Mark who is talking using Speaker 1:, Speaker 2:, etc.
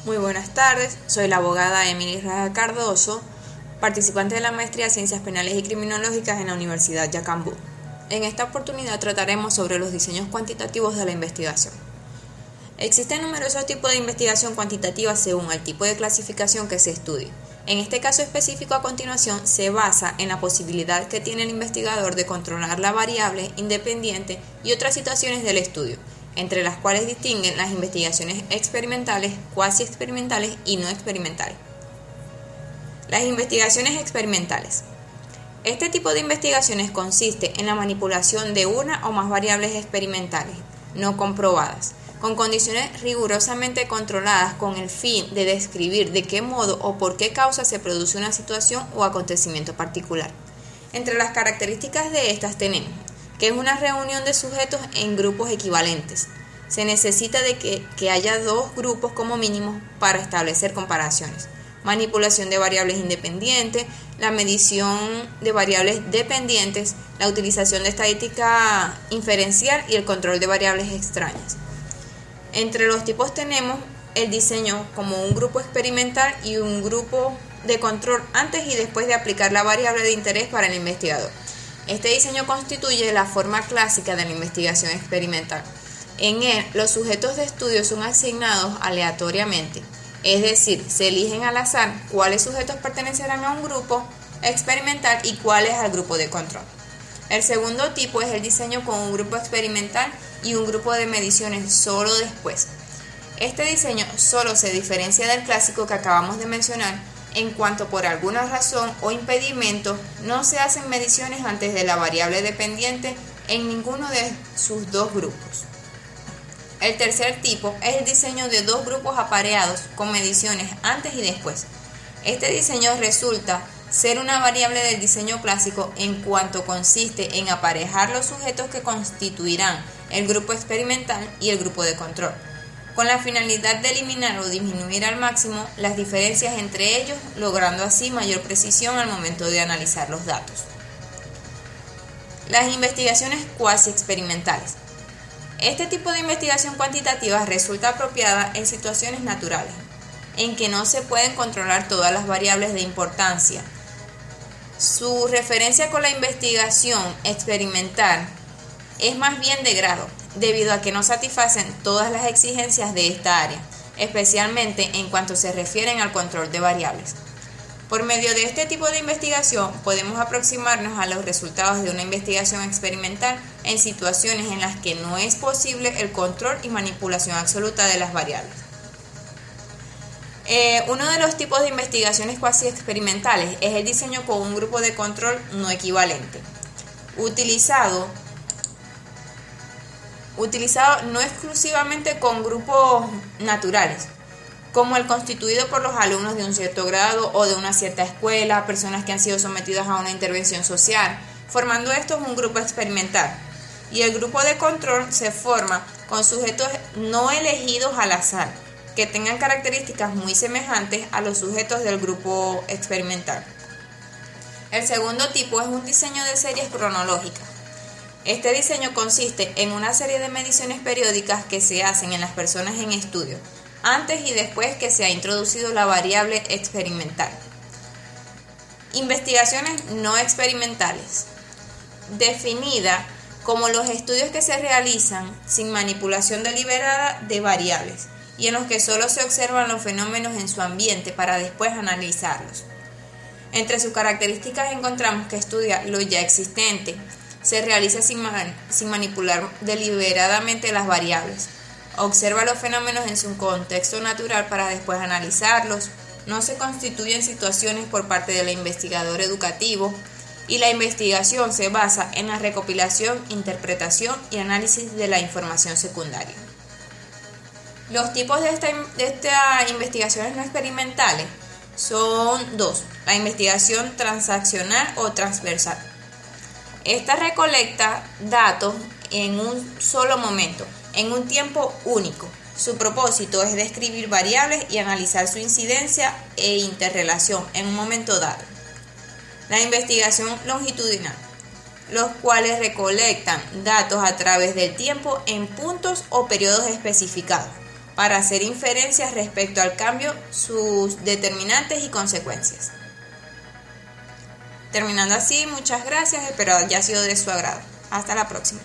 Speaker 1: Muy buenas tardes, soy la abogada Emily Raja Cardoso, participante de la maestría en Ciencias Penales y Criminológicas en la Universidad Yacambú. En esta oportunidad trataremos sobre los diseños cuantitativos de la investigación. Existen numerosos tipos de investigación cuantitativa según el tipo de clasificación que se estudie. En este caso específico a continuación se basa en la posibilidad que tiene el investigador de controlar la variable independiente y otras situaciones del estudio, entre las cuales distinguen las investigaciones experimentales, cuasi experimentales y no experimentales. Las investigaciones experimentales. Este tipo de investigaciones consiste en la manipulación de una o más variables experimentales no comprobadas, con condiciones rigurosamente controladas con el fin de describir de qué modo o por qué causa se produce una situación o acontecimiento particular. Entre las características de estas tenemos que es una reunión de sujetos en grupos equivalentes. Se necesita de que haya dos grupos como mínimo para establecer comparaciones. Manipulación de variables independientes, la medición de variables dependientes, la utilización de estadística inferencial y el control de variables extrañas. Entre los tipos tenemos el diseño como un grupo experimental y un grupo de control antes y después de aplicar la variable de interés para el investigador. Este diseño constituye la forma clásica de la investigación experimental. En él, los sujetos de estudio son asignados aleatoriamente, es decir, se eligen al azar cuáles sujetos pertenecerán a un grupo experimental y cuáles al grupo de control. El segundo tipo es el diseño con un grupo experimental y un grupo de mediciones solo después. Este diseño solo se diferencia del clásico que acabamos de mencionar en cuanto por alguna razón o impedimento no se hacen mediciones antes de la variable dependiente en ninguno de sus dos grupos. El tercer tipo es el diseño de dos grupos apareados con mediciones antes y después. Este diseño resulta ser una variable del diseño clásico en cuanto consiste en aparejar los sujetos que constituirán el grupo experimental y el grupo de control, con la finalidad de eliminar o disminuir al máximo las diferencias entre ellos, logrando así mayor precisión al momento de analizar los datos. Las investigaciones cuasi experimentales. Este tipo de investigación cuantitativa resulta apropiada en situaciones naturales, en que no se pueden controlar todas las variables de importancia. Su referencia con la investigación experimental es más bien de grado, debido a que no satisfacen todas las exigencias de esta área, especialmente en cuanto se refieren al control de variables. Por medio de este tipo de investigación podemos aproximarnos a los resultados de una investigación experimental en situaciones en las que no es posible el control y manipulación absoluta de las variables. Uno de los tipos de investigaciones cuasi experimentales es el diseño con un grupo de control no equivalente, utilizado no exclusivamente con grupos naturales, como el constituido por los alumnos de un cierto grado o de una cierta escuela, personas que han sido sometidas a una intervención social, formando estos un grupo experimental. Y el grupo de control se forma con sujetos no elegidos al azar, que tengan características muy semejantes a los sujetos del grupo experimental. El segundo tipo es un diseño de series cronológicas. Este diseño consiste en una serie de mediciones periódicas que se hacen en las personas en estudio, antes y después que se ha introducido la variable experimental. Investigaciones no experimentales. Definida como los estudios que se realizan sin manipulación deliberada de variables y en los que solo se observan los fenómenos en su ambiente para después analizarlos. Entre sus características encontramos que estudia lo ya existente, se realiza sin manipular deliberadamente las variables, observa los fenómenos en su contexto natural para después analizarlos, no se constituyen situaciones por parte del investigador educativo y la investigación se basa en la recopilación, interpretación y análisis de la información secundaria. Los tipos de estas investigaciones no experimentales son dos: la investigación transaccional o transversal. Esta recolecta datos en un solo momento, en un tiempo único. Su propósito es describir variables y analizar su incidencia e interrelación en un momento dado. La investigación longitudinal, los cuales recolectan datos a través del tiempo en puntos o periodos especificados, para hacer inferencias respecto al cambio, sus determinantes y consecuencias. Terminando así, muchas gracias, espero haya sido de su agrado. Hasta la próxima.